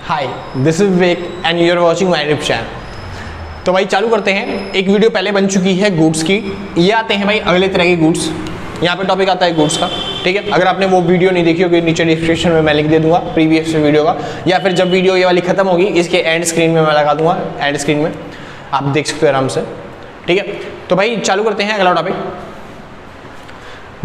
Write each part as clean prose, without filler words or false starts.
Hi, this is Vivek and you are watching my YouTube channel. तो भाई चालू करते हैं। एक वीडियो पहले बन चुकी है गुड्स की, ये आते हैं भाई अगले तरह के गुड्स। यहाँ पे टॉपिक आता है गुड्स का, ठीक है। अगर आपने वो वीडियो नहीं देखी होगी, नीचे डिस्क्रिप्शन में मैं लिंक दे दूंगा प्रीवियस वीडियो का, या फिर जब वीडियो ये वाली खत्म होगी इसके एंड स्क्रीन में मैं लगा दूंगा, एंड स्क्रीन में आप देख सकते हो आराम से, ठीक है। तो भाई चालू करते हैं अगला टॉपिक।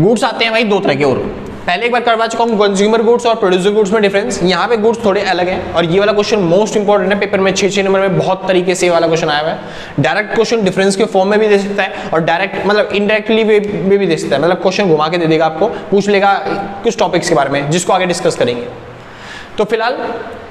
गुड्स आते हैं भाई दो तरह के, और पहले एक बार करवा चुका हूँ कंज्यूमर गुड्स और प्रोड्यूसर गुड्स में डिफरेंस। यहाँ पे गुड्स थोड़े अलग हैं और ये वाला क्वेश्चन मोस्ट इंपॉर्टेंट है पेपर में। 6 नंबर में बहुत तरीके से ये वाला क्वेश्चन आया हुआ है। डायरेक्ट क्वेश्चन डिफरेंस के फॉर्म में भी दे सकता है और डायरेक्ट मतलब इनडायरेक्टली में भी दे सकता है। मतलब क्वेश्चन घुमा के दे देगा, आपको पूछ लेगा कुछ टॉपिक्स के बारे में जिसको आगे डिस्कस करेंगे। तो फिलहाल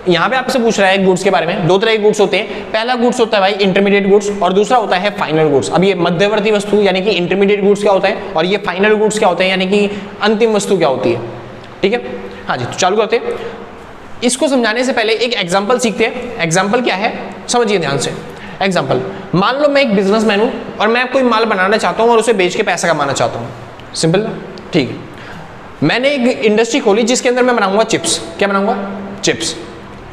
यहाँ पे आपसे पूछ रहा है गुड्स के बारे में। दो तरह के गुड्स होते हैं। पहला गुड्स होता है भाई इंटरमीडिएट गुड्स और दूसरा होता है फाइनल गुड्स। अब ये मध्यवर्ती वस्तु यानी कि इंटरमीडिएट गुड्स क्या होता है और ये फाइनल गुड्स क्या होते हैं यानी कि अंतिम वस्तु क्या होती है, ठीक है। हाँ जी, तो चालू करते हैं। इसको समझाने से पहले एक एग्जांपल सीखते हैं। एग्जांपल क्या है समझिए ध्यान से। एग्जांपल, मान लो मैं एक बिजनेसमैन हूँ और मैं कोई माल बनाना चाहता हूँ और उसे बेच के पैसा कमाना चाहता हूँ। सिंपल ना, ठीक है। मैंने एक इंडस्ट्री खोली जिसके अंदर मैं बनाऊंगा चिप्स। क्या बनाऊंगा? चिप्स,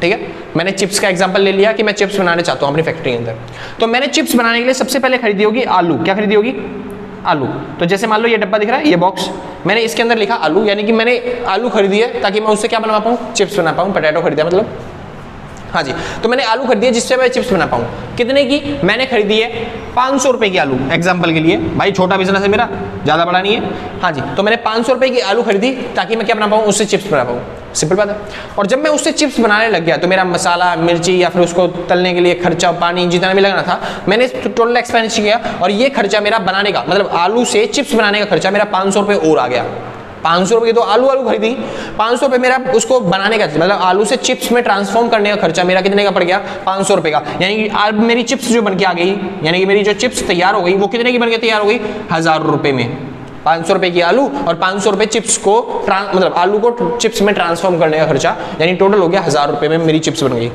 ठीक है। मैंने चिप्स का एग्जांपल ले लिया कि मैं चिप्स बनाने चाहता हूँ अपनी फैक्ट्री के अंदर। तो मैंने चिप्स बनाने के लिए सबसे पहले खरीदी होगी आलू। क्या खरीदी होगी? आलू। तो जैसे मान लो ये डब्बा दिख रहा है, ये बॉक्स, मैंने इसके अंदर लिखा आलू, यानी कि मैंने आलू खरीदी है ताकि मैं उससे क्या बना पाऊँ? चिप्स बना पाऊँ। पोटैटो खरीदा मतलब, हाँ जी। तो मैंने आलू खरीदी है जिससे मैं चिप्स बना पाऊँ। कितने की? मैंने खरीदी है 500 रुपए की आलू, एग्जाम्पल के लिए। भाई छोटा बिजनेस है मेरा, ज़्यादा बड़ा नहीं है। हाँ जी, तो मैंने 500 रुपए की आलू खरीदी ताकि मैं क्या बना पाऊँ? उससे चिप्स बना पाऊँ। सिंपल बात है। और जब मैं उससे चिप्स बनाने लग गया तो मेरा मसाला, मिर्ची या फिर उसको तलने के लिए खर्चा, पानी जितना भी लगना था, मैंने टोटल एक्सपेंडिचर किया और ये खर्चा मेरा बनाने का मतलब आलू से चिप्स बनाने का खर्चा मेरा 500 रुपये और आ गया। 500 रुपये की तो आलू खरीदी, 500 रुपये मेरा उसको बनाने का मतलब आलू से चिप्स में ट्रांसफॉर्म करने का खर्चा मेरा कितने का पड़ गया? 500 रुपये का। यानी कि अब मेरी चिप्स जो बन के आ गई, यानी कि मेरी जो चिप्स तैयार हो गई वो कितने की बन के तैयार हो गई? 1000 रुपये में। 500 रुपये की आलू और 500 रुपये चिप्स को मतलब आलू को चिप्स में ट्रांसफॉर्म करने का खर्चा, यानी टोटल हो गया 1000 रुपये में मेरी चिप्स बन गई।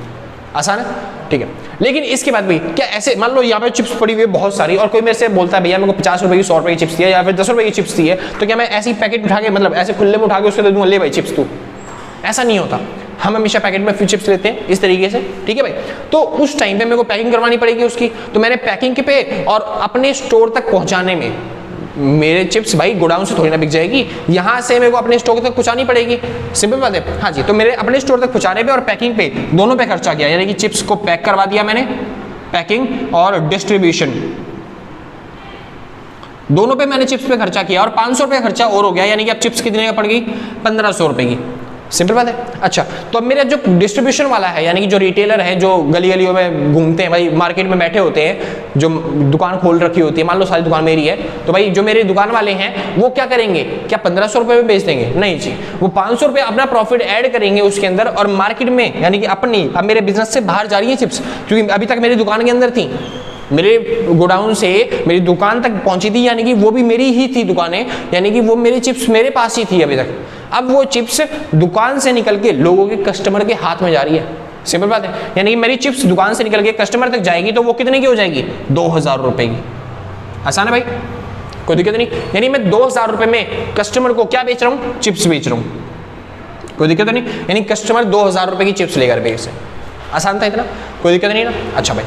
आसान है, ठीक है। लेकिन इसके बाद भी क्या ऐसे मान लो यहाँ पे चिप्स पड़ी हुई है बहुत सारी और कोई मेरे से बोलता है भैया मेरे को 50 रुपये की 100 रुपये की चिप्स दी है या फिर 10 रुपये की चिप्स दी है, तो क्या मैं ऐसी पैकेट उठा के मतलब ऐसे खुले में उठा के उसको दे दूंगा, ले भाई चिप्स तू? ऐसा नहीं होता। हम हमेशा पैकेट में फिर चिप्स लेते हैं इस तरीके से, ठीक है भाई। तो उस टाइम पे मेरे को पैकिंग करवानी पड़ेगी उसकी, तो मैंने पैकिंग के पे और अपने स्टोर तक पहुंचाने में मेरे चिप्स भाई गोडाउन से थोड़ी ना बिक जाएगी, यहाँ से मेरे को अपने स्टोर तक पहुँचानी पड़ेगी। सिंपल बात है। हाँ जी, तो मेरे अपने स्टोर तक पहुँचाने पे और पैकिंग पे दोनों पे खर्चा किया, यानी कि चिप्स को पैक करवा दिया मैंने, पैकिंग और डिस्ट्रीब्यूशन दोनों पे मैंने चिप्स पे खर्चा किया और 500 रुपये खर्चा और हो गया, यानी कि अब चिप्स कितने का पड़ गई? 1500 रुपये की। सिंपल बात है। अच्छा, तो अब मेरा जो डिस्ट्रीब्यूशन वाला है यानी कि जो रिटेलर है जो गली गलियों में घूमते हैं भाई, मार्केट में बैठे होते हैं, जो दुकान खोल रखी होती है, मान लो सारी दुकान मेरी है, तो भाई जो मेरे दुकान वाले हैं वो क्या करेंगे? क्या 1500 रुपये में बेच देंगे? नहीं जी, वो 500 रुपये अपना प्रॉफिट ऐड करेंगे उसके अंदर और मार्केट में यानी कि अपनी अब मेरे बिजनेस से बाहर जा रही है चिप्स, क्योंकि अभी तक मेरी दुकान के अंदर थी, मेरे गोडाउन से मेरी दुकान तक पहुंची थी, यानी कि वो भी मेरी ही थी दुकानें, यानी कि वो मेरी चिप्स मेरे पास ही थी अभी तक। अब वो चिप्स दुकान से निकल के लोगों के कस्टमर के हाथ में जा रही है। सिंपल बात है। यानी कि मेरी चिप्स दुकान से निकल के कस्टमर तक जाएगी तो वो कितने की हो जाएगी? 2000 रुपये की। आसान है भाई, कोई दिक्कत नहीं। यानी मैं 2000 रुपये में कस्टमर को क्या बेच रहा हूँ? चिप्स बेच रहा हूँ। कोई दिक्कत नहीं। यानी कस्टमर 2000 रुपये की चिप्स लेकर बेच से। आसान था इतना, कोई दिक्कत नहीं ना। अच्छा भाई,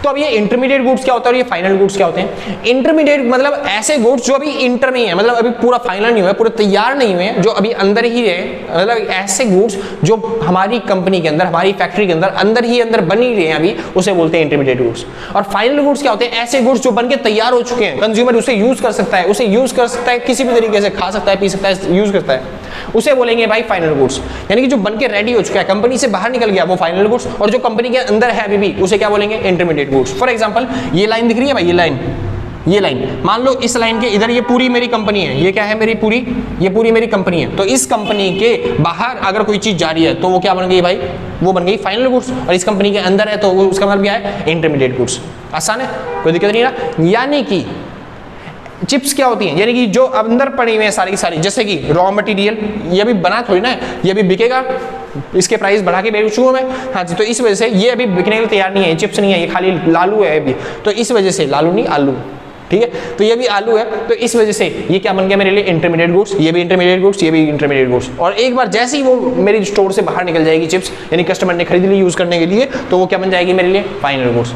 तो अब ये इंटरमीडिएट गुड्स क्या होता है और ये फाइनल गुड्स क्या होते हैं? इंटरमीडिएट मतलब ऐसे गुड्स जो अभी इंटर में ही है, मतलब अभी पूरा फाइनल नहीं हुआ है, पूरे तैयार नहीं हुए हैं, जो अभी अंदर ही है, मतलब ऐसे गुड्स जो हमारी कंपनी के अंदर, हमारी फैक्ट्री के अंदर ही अंदर बन ही रहे हैं अभी, उसे बोलते हैं इंटरमीडिएट गुड्स। और फाइनल गुड्स क्या होते हैं? ऐसे गुड्स जो बन के तैयार हो चुके हैं, कंज्यूमर उसे यूज कर सकता है, किसी भी तरीके से खा सकता है, पी सकता है, यूज करता है, उसे बोलेंगे भाई फाइनल गुड्स। यानी कि जो बन के रेडी हो चुका है, कंपनी से बाहर निकल गया, वो फाइनल गुड्स, और जो कंपनी के अंदर है अभी भी, उसे क्या बोलेंगे? Intermediate goods. फॉर एग्जांपल ये लाइन दिख रही है भाई, ये लाइन मान लो इस लाइन के इधर ये पूरी मेरी कंपनी है, ये क्या है? मेरी पूरी, ये पूरी मेरी कंपनी है। तो इस कंपनी के बाहर अगर कोई चीज जा रही है तो वो क्या बन गई भाई? वो बन गई फाइनल गुड्स। और इस कंपनी के अंदर है तो उसका मतलब क्या है? Intermediate goods. आसान है, कोई दिक्कत नहीं ना। यानी कि चिप्स क्या होती हैं? यानी कि जो अंदर पड़ी हुई है सारी की सारी, जैसे कि रॉ मटेरियल, ये अभी बना थोड़ी ना है, ये अभी बिकेगा, इसके प्राइस बढ़ा के बेचूँ मैं। हाँ जी, तो इस वजह से ये अभी बिकने के लिए तैयार नहीं है, चिप्स नहीं है, ये खाली लालू है अभी, तो इस वजह से लालू नहीं आलू, ठीक है। तो ये भी आलू है, तो इस वजह से ये क्या बन गया मेरे लिए इंटरमीडिएट गुड्स, ये भी इंटरमीडिएट गुड्स, ये भी इंटरमीडिएट गुड्स। और एक बार जैसे ही वो मेरी स्टोर से बाहर निकल जाएगी चिप्स, यानी कस्टमर ने खरीद ली यूज करने के लिए, तो वो क्या बन जाएगी मेरे लिए फाइनल गुड्स।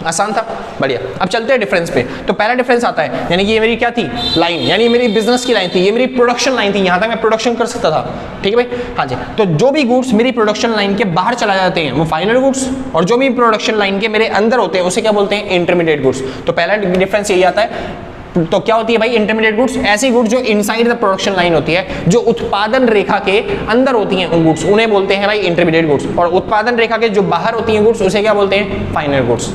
आसान था, बढ़िया। अब चलते हैं डिफरेंस पे। तो पहला डिफरेंस आता है, यानी कि ये मेरी क्या थी लाइन, यानी मेरी बिजनेस की लाइन थी, ये मेरी प्रोडक्शन लाइन थी, यहां तक मैं प्रोडक्शन कर सकता था, ठीक है भाई। हाँ जी, तो जो भी गुड्स मेरी प्रोडक्शन लाइन के बाहर चला जाते हैं वो फाइनल गुड्स, और जो भी प्रोडक्शन लाइन के मेरे अंदर होते हैं उसे क्या बोलते हैं इंटरमीडिएट गुड्स। तो पहला डिफरेंस यही आता है। तो क्या होती है भाई इंटरमीडिएट गुड्स, ऐसी गुड्स जो इनसाइड द प्रोडक्शन लाइन होती है, जो उत्पादन रेखा के अंदर होती हैं, उन गुड्स उन्हें बोलते हैं भाई इंटरमीडिएट गुड्स। और उत्पादन रेखा के जो बाहर होती हैं गुड्स उसे क्या बोलते हैं फाइनल गुड्स।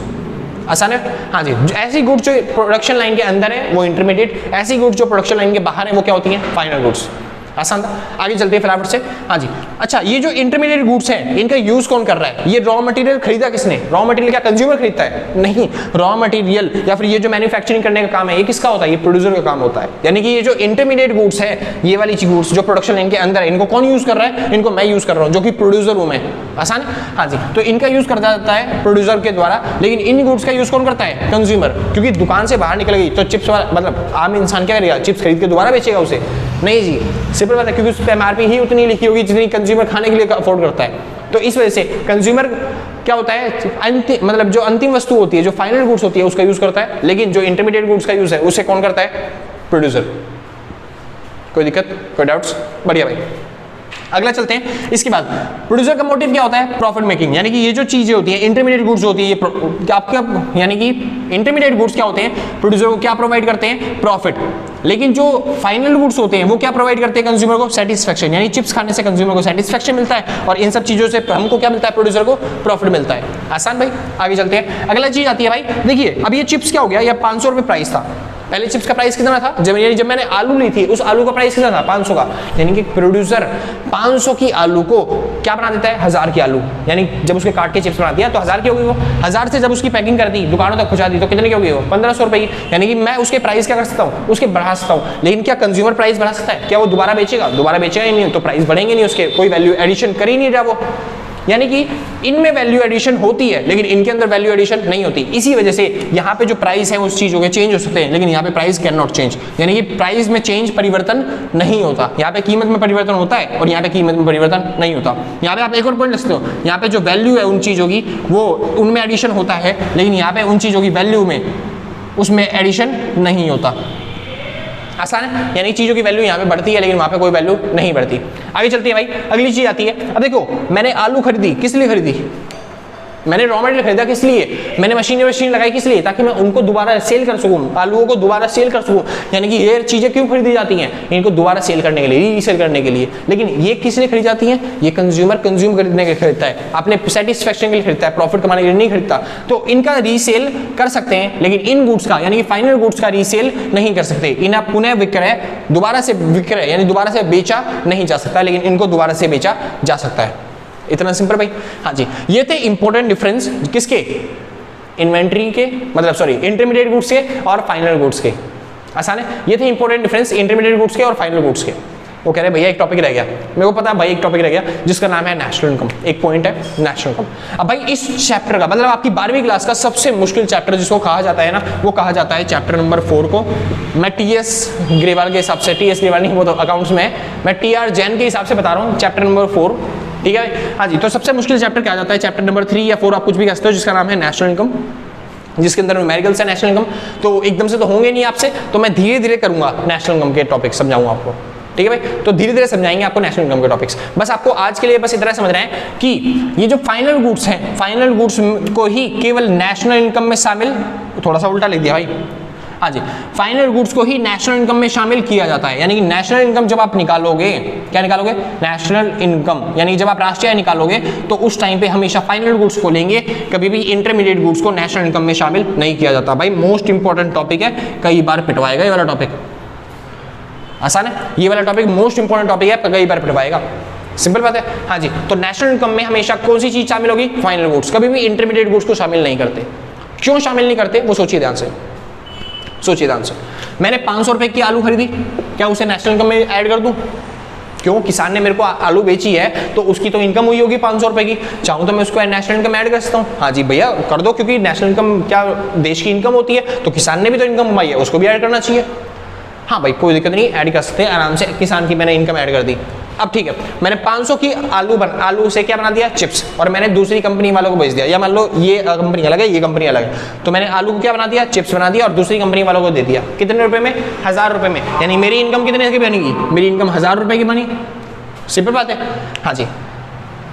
आसान है, हाँ जी। ऐसी गुड्स जो प्रोडक्शन लाइन के अंदर है वो इंटरमीडिएट, ऐसी गुड्स जो प्रोडक्शन लाइन के बाहर है वो क्या होती हैं फाइनल गुड्स। आसान था, आगे चलते हैं फटाफट से। हाँ जी, अच्छा ये जो इंटरमीडिएट गुड्स हैं इनका यूज कौन कर रहा है? ये रॉ मटेरियल खरीदा किसने? रॉ मटेरियल क्या कंज्यूमर खरीदता है? नहीं, रॉ मटेरियल या फिर ये जो मैन्युफैक्चरिंग करने का काम है ये किसका होता है? ये प्रोड्यूसर का काम होता है। यानी कि ये जो इंटरमीडिएट गुड्स है, ये वाली गुड्स जो प्रोडक्शन लाइन के अंदर है, इनको कौन यूज कर रहा है? इनको मैं यूज कर रहा हूँ, जो कि प्रोड्यूसर हूं मैं। आसान है, हाँ जी। तो इनका यूज करता जाता है प्रोड्यूसर के द्वारा, लेकिन इन गुड्स का यूज कौन करता है? कंज्यूमर। क्योंकि दुकान से बाहर निकल गई तो चिप्स वाला मतलब आम इंसान क्या करेगा? चिप्स खरीद के दोबारा बेचेगा उसे? नहीं जी, सिंपल बात है, क्योंकि उस पर एमआरपी ही उतनी लिखी होगी जितनी कंज्यूमर खाने के लिए अफोर्ड करता है। तो इस वजह से कंज्यूमर क्या होता है, अंतिम मतलब जो अंतिम वस्तु होती है, जो फाइनल गुड्स होती है उसका यूज करता है, लेकिन जो इंटरमीडिएट गुड्स का यूज है उसे कौन करता है? प्रोड्यूसर। कोई दिक्कत, कोई डाउट्स? बढ़िया भाई, अगला चलते हैं। इसके बाद प्रोड्यूसर का मोटिव क्या होता है? Profit making. यानी कि ये जो चीजें होती हैं इंटरमीडिएट गुड्स होती है, ये आपका यानी कि इंटरमीडिएट गुड्स क्या होते हैं? प्रोड्यूसर को क्या प्रोवाइड करते हैं? प्रॉफिट। लेकिन जो फाइनल गुड्स होते हैं वो क्या प्रोवाइड करते हैं कंज्यूमर को? सेटिस्फैक्शन। यानी चिप्स खाने से कंज्यूमर को सेटिस्फैक्शन मिलता है, और इन सब चीजों से हमको क्या मिलता है? प्रोड्यूसर को प्रॉफिट मिलता है। आसान भाई, आगे चलते हैं। अगला चीज आती है भाई, देखिए अब ये चिप्स क्या हो गया, ये 500 रुपये प्राइस था। पहले चिप्स का प्राइस कितना था? जब मैंने आलू ली थी उस आलू का प्राइस कितना था? 500 का। यानी कि प्रोड्यूसर 500 की आलू को क्या बना देता है? 1000 की आलू। यानी जब उसके काट के चिप्स बना दिया तो 1000 की होगी वो। 1000 से जब उसकी पैकिंग कर दी, दुकानों तक पहुंचा दी, तो कितने की होगी वो? 1500 रुपए की। यानी कि मैं उसके प्राइस क्या कर सकता हूँ? उसके बढ़ा सकता हूँ। लेकिन क्या कंज्यूमर प्राइस बढ़ा सकता है? क्या वो दोबारा बेचेगा? दोबारा बेचेगा ही नहीं, तो प्राइस बढ़ेंगे नहीं उसके, कोई वैल्यू एडिशन कर ही नहीं रहा वो। यानी कि इनमें वैल्यू एडिशन होती है लेकिन इनके अंदर वैल्यू एडिशन नहीं होती। इसी वजह से यहाँ पे जो प्राइस है उस चीजों के चेंज हो सकते हैं, लेकिन यहाँ पे प्राइस कैन नॉट चेंज। यानी कि प्राइस में चेंज परिवर्तन नहीं होता। यहाँ पे कीमत में परिवर्तन होता है और यहाँ पे कीमत में परिवर्तन नहीं होता। यहाँ पे आप एक और पॉइंट लिख सकते हो, यहाँ पे जो वैल्यू है उन चीजों की वो उनमें एडिशन होता है, लेकिन यहाँ पे उन चीजों की वैल्यू में उसमें एडिशन नहीं होता। आसान है, यानी चीजों की वैल्यू यहाँ पे बढ़ती है लेकिन वहां पे कोई वैल्यू नहीं बढ़ती। आगे चलती है भाई, अगली चीज आती है। अब देखो मैंने आलू खरीदी, किस लिए खरीदी? मैंने रॉ मटेरियल खरीदा किस लिए? मैंने मशीन लगाई किस लिए? ताकि मैं उनको दोबारा सेल कर सकूं, आलूओं को दोबारा सेल कर सकूं। यानी कि ये चीजें क्यों खरीदी जाती हैं? इनको दोबारा सेल करने के लिए, रीसेल करने के लिए। लेकिन ये किस लिए खरीदी जाती हैं? ये कंज्यूमर कंज्यूम करने के लिए खरीदता है, अपने सेटिस्फैक्शन के लिए खरीदता है, प्रॉफिट कमाने के लिए नहीं खरीदता। तो इनका रीसेल कर सकते हैं, लेकिन इन गुड्स का यानी कि फाइनल गुड्स का रीसेल नहीं कर सकते। इन्हें पुनः विक्रय, दोबारा से विक्रय यानी दोबारा से बेचा नहीं जा सकता, लेकिन इनको दोबारा से बेचा जा सकता है। इतना सिंपल भाई। हाँ जी, ये थे इंपॉर्टेंट डिफरेंस किसके? इन्वेंट्री के, मतलब सॉरी इंटरमीडिएट गुड्स के और फाइनल गुड्स के। आसान है, ये थे इंपॉर्टेंट डिफरेंस इंटरमीडिएट गुड्स के और फाइनल गुड्स के। वो कह रहे भैया एक टॉपिक रह गया, मेरे को पता है भाई एक टॉपिक रह गया जिसका नाम है नेशनल इनकम। एक पॉइंट है नेशनल इनकम। अब भाई इस चैप्टर का मतलब आपकी 12वीं क्लास का सबसे मुश्किल चैप्टर जिसको कहा जाता है ना, वो कहा जाता है चैप्टर नंबर 4 को। मैं टीएस ग्रेवाल के हिसाब से, टीएस ग्रेवाल नहीं वो तो अकाउंट्स में है, मैं टीआर जैन के हिसाब से बता रहा हूँ चैप्टर नंबर 4, ठीक है। हाँ जी, तो सबसे मुश्किल चैप्टर क्या जाता है? चैप्टर नंबर 3 या 4 आप कुछ भी कह सकते हो, जिसका नाम है नेशनल इनकम, जिसके अंदर न्यूमेरिकल्स है नेशनल इनकम। तो एकदम से तो होंगे नहीं आपसे, तो मैं धीरे धीरे करूंगा नेशनल इनकम के टॉपिक समझाऊंगा आपको, ठीक है भाई। तो धीरे धीरे समझाएंगे आपको नेशनल इनकम के टॉपिक्स। बस आपको आज के लिए बस इतना समझ रहे हैं कि ये जो फाइनल गुड्स हैं, फाइनल गुड्स को ही केवल नेशनल इनकम में शामिल, थोड़ा सा उल्टा लिख दिया भाई, हाँ जी, फाइनल गुड्स को ही नेशनल इनकम में शामिल किया जाता है। यानी कि नेशनल इनकम जब आप निकालोगे, क्या निकालोगे? National income. यानी जब आप राष्ट्रीय आय निकालोगे तो उस टाइम पे हमेशा फाइनल गुड्स को लेंगे, कभी भी इंटरमीडिएट गुड्स को नेशनल इनकम में शामिल नहीं किया जाता। भाई मोस्ट इंपॉर्टेंट टॉपिक है, कई बार पिटवाएगा ये वाला टॉपिक। आसान है, ये वाला टॉपिक मोस्ट इंपॉर्टेंट टॉपिक है, कई बार पिटवाएगा। सिंपल बात है। हाँ जी, तो नेशनल इनकम में हमेशा कौन सी चीज शामिल होगी? Final goods. कभी भी इंटरमीडिएट गुड्स को शामिल नहीं करते। क्यों शामिल नहीं करते वो सोचिए ध्यान से, सोचिए ध्यान से। मैंने 500 रुपए की आलू खरीदी, क्या उसे नेशनल इनकम में ऐड कर दूं? क्यों? किसान ने मेरे को आलू बेची है तो उसकी तो इनकम हुई होगी 500 रुपए की, चाहूँ तो मैं उसको नेशनल इनकम ऐड कर सकता हूँ। हाँ जी भैया कर दो, क्योंकि नेशनल इनकम क्या देश की इनकम होती है, तो किसान ने भी तो इनकम कमाई है, उसको भी ऐड करना चाहिए। हाँ भाई कोई दिक्कत नहीं, ऐड कर सकते हैं आराम से, किसान की मैंने इनकम ऐड कर दी। अब ठीक है, मैंने 500 की आलू से क्या बना दिया? चिप्स, और मैंने दूसरी कंपनी वालों को बेच दिया, या मान लो ये कंपनी अलग है, ये कंपनी अलग है, तो मैंने आलू को क्या बना दिया? चिप्स बना दिया, और दूसरी कंपनी वालों को दे दिया। कितने रुपए में? 1000 रुपए में। यानी मेरी इनकम कितने की बनेगी? मेरी इनकम 1000 रुपए की बनी। सिंपल बात है। हाँ जी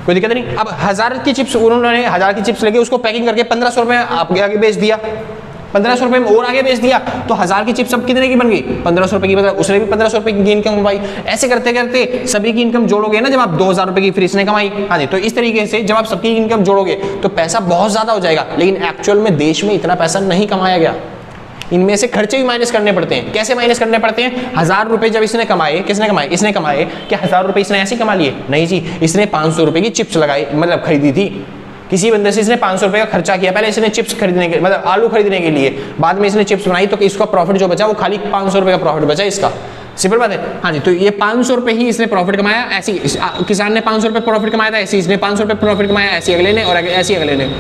कोई दिक्कत नहीं। अब 1000 की चिप्स, उन्होंने 1000 की चिप्स लेके उसको पैकिंग करके 1500 रुपए आपके आगे बेच दिया, 1500 रुपए में और आगे बेच दिया, तो 1000 की चिप्स अब कितने की बन गई? 1500 रुपए की। मतलब उसने भी 1500 रुपए की इनकम कमाई। ऐसे करते करते सभी की इनकम जोड़ोगे ना, जब आप 2000 रुपए की फिर इसने कमाई। हाँ जी, तो इस तरीके से जब आप सबकी इनकम जोड़ोगे तो पैसा बहुत ज्यादा हो जाएगा, लेकिन एक्चुअल में देश में इतना पैसा नहीं कमाया गया। इनमें से खर्चे भी माइनस करने पड़ते हैं। कैसे माइनस करने पड़ते हैं? 1000 रुपए जब इसने कमाए, किसने कमाए? इसने कमाए। क्या 1000 रुपए इसने ऐसे ही कमा लिए? नहीं जी, इसने 500 रुपए की चिप्स लगाई, मतलब खरीदी थी। किसी बंदे से इसने 500 रुपए का खर्चा किया, पहले इसने चिप्स खरीदने के, मतलब आलू खरीदने के लिए, बाद में इसने चिप्स बनाई, तो इसका प्रॉफिट जो बचा वो खाली 500 रुपए का प्रॉफिट बचा इसका। सिंपल बात है। हाँ जी, तो ये 500 रुपए ही इसने प्रॉफिट कमाया। ऐसी किसान ने 500 रुपए प्रॉफिट कमाया था, ऐसी इसने 500 रुपए प्रॉफिट कमाया, ऐसी अगले ने, और ऐसी अगले ने।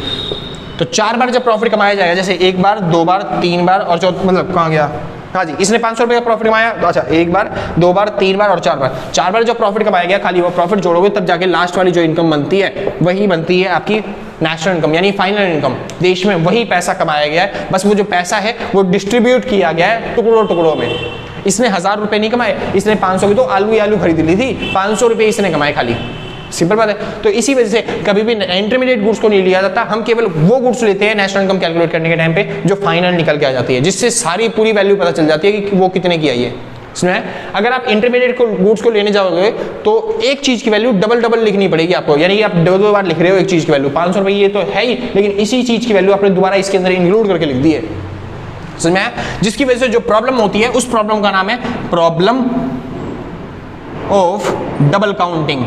तो 4 बार जब प्रॉफिट कमाया जाएगा, जैसे 1 बार, 2 बार, 3 बार और मतलब कहाँ गया? हाँ जी, इसने 500 रुपए का प्रॉफिट कमाया, तो अच्छा 1 बार, 2 बार, 3 बार और 4 बार। 4 बार जो प्रॉफिट कमाया गया, खाली वो प्रॉफिट जोड़ोगे तब जाके लास्ट वाली जो इनकम बनती है वही बनती है आपकी नेशनल इनकम, यानी फाइनल इनकम। देश में वही पैसा कमाया गया है, बस वो जो पैसा है वो डिस्ट्रीब्यूट किया गया है टुकड़ों टुकड़ों में। इसने 1000 रुपए नहीं कमाए, इसने 500 की तो आलू खरीद ली थी, 500 रुपए इसने कमाए खाली। सिंपल बात है। तो इसी वजह से कभी भी इंटरमीडिएट गुड्स को नहीं लिया जाता, हम केवल वो गुड्स लेते हैं नेशनल इनकम कैलकुलेट करने के टाइम पे जो फाइनल निकल के आ जाती है, जिससे सारी पूरी वैल्यू पता चल जाती है कि वो कितने की आई है। इसमें अगर आप इंटरमीडिएट गुड्स को लेने जाओगे तो एक चीज की वैल्यू डबल लिखनी पड़ेगी आपको, यानी कि आप दो बार लिख रहे हो एक चीज की वैल्यू। 500 रुपए ये तो है ही, लेकिन इसी चीज की वैल्यू आपने दोबारा इसके अंदर इंक्लूड करके लिख दी है। समझ में आया? जिसकी वजह से जो प्रॉब्लम होती है उस प्रॉब्लम का नाम है प्रॉब्लम ऑफ डबल काउंटिंग।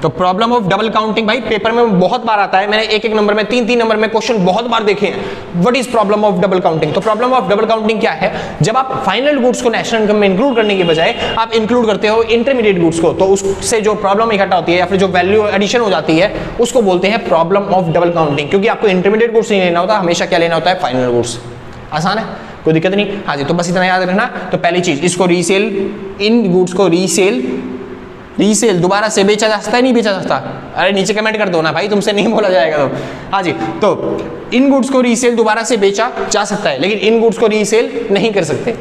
तो प्रॉब्लम ऑफ डबल काउंटिंग भाई पेपर में बहुत बार आता है, मैंने एक नंबर में 3 नंबर में क्वेश्चन बहुत बार देखे हैं। What is problem of double counting? तो प्रॉब्लम ऑफ डबल काउंटिंग क्या है? जब आप फाइनल गुड्स को नेशनल इनकम में इंक्लूड करने के बजाय आप इंक्लूड करते हो इंटरमीडिएट गुड्स को, तो उससे जो प्रॉब्लम इकट्ठा होती है या फिर जो वैल्यू एडिशन हो जाती है उसको बोलते हैं प्रॉब्लम ऑफ डबल काउंटिंग। क्योंकि आपको इंटरमीडिएट गुड्स नहीं लेना होता, हमेशा क्या लेना होता है? Final goods. आसान है, कोई दिक्कत नहीं। हाँ जी, तो बस इतना याद रखना। तो पहली चीज, इसको रीसेल, इन गुड्स को रीसेल दोबारा से बेचा जा सकता है, नहीं बेचा जा सकता? अरे नीचे कमेंट कर दो ना भाई, तुमसे नहीं बोला जाएगा तो। हाँ जी, तो इन गुड्स को रीसेल दोबारा से बेचा जा सकता है, लेकिन इन गुड्स को रीसेल नहीं कर सकते।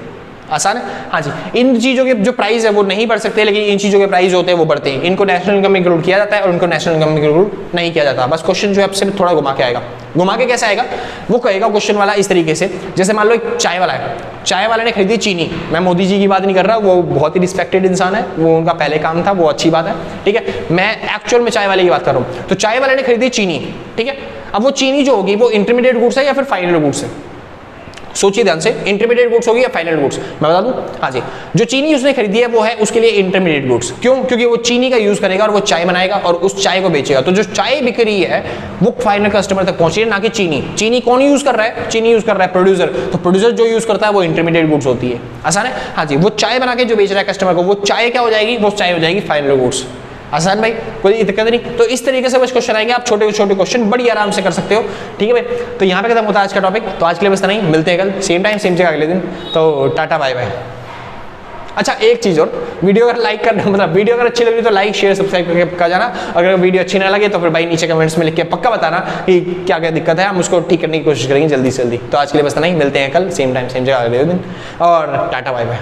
आसान है। हाँ जी, इन चीजों के जो प्राइस है वो नहीं बढ़ सकते, लेकिन इन चीजों के प्राइस होते हैं वो बढ़ते हैं। इनको नेशनल इनकम में इंक्लूड किया जाता है और उनको नेशनल इनकम में इंक्लूड नहीं किया जाता। बस क्वेश्चन जो है आपसे थोड़ा घुमा के आएगा। घुमा के कैसे आएगा? वो कहेगा क्वेश्चन वाला इस तरीके से, जैसे मान लो एक चाय वाला है, चाय वाले ने खरीदी चीनी। मैं मोदी जी की बात नहीं कर रहा, वो बहुत ही रिस्पेक्टेड इंसान है, वो उनका पहले काम था, वो अच्छी बात है, ठीक है। मैं एक्चुअल में चाय वाले की बात कर रहा हूँ। तो चाय वाले ने खरीदी चीनी, ठीक है। अब वो चीनी जो होगी वो इंटरमीडिएट गुड्स है या फिर फाइनल गुड्स है? सोचिए ध्यान से, इंटरमीडिएट गुड्स होगी या फाइनल गुड्स? मैं बता दूं, हाँ जी, जो चीनी उसने खरीदी है वो है उसके लिए इंटरमीडिएट गुड्स। क्यों? क्योंकि वो चीनी का यूज करेगा और वो चाय बनाएगा और उस चाय को बेचेगा। तो जो चाय बिक रही है वो फाइनल कस्टमर तक पहुंची है, ना कि चीनी। चीनी कौन यूज कर रहा है? चीनी यूज कर रहा है प्रोड्यूसर। तो प्रोड्यूसर जो यूज करता है वो इंटरमीडिएट गुड्स होती है। आसान है। हाँ जी, वो चाय बना के जो बेच रहा है कस्टमर को, वो चाय क्या हो जाएगी? वो चाय हो जाएगी फाइनल गुड्स। आसान भाई, कोई दिक्कत नहीं। तो इस तरीके से बस क्वेश्चन आएंगे, आप छोटे छोटे क्वेश्चन बड़ी आराम से कर सकते हो, ठीक है भाई। तो यहाँ पे खत्म होता है आज का टॉपिक। तो आज के लिए बस नहीं, मिलते हैं कल सेम टाइम सेम जगह अगले दिन। तो टाटा बाय बाय। अच्छा एक चीज और, वीडियो अगर लाइक करना, मतलब वीडियो अगर अच्छी लगी तो लाइक शेयर सब्सक्राइब करके पक्का जाना। अगर वीडियो अच्छी ना लगे तो फिर भाई नीचे कमेंट्स में लिख के पक्का बताना कि क्या क्या दिक्कत है, हम उसको ठीक करने की कोशिश करेंगे जल्दी से जल्दी। तो आज के लिए बस नहीं, मिलते हैं कल सेम टाइम सेम जगह अगले दिन, और टाटा बाय बाय।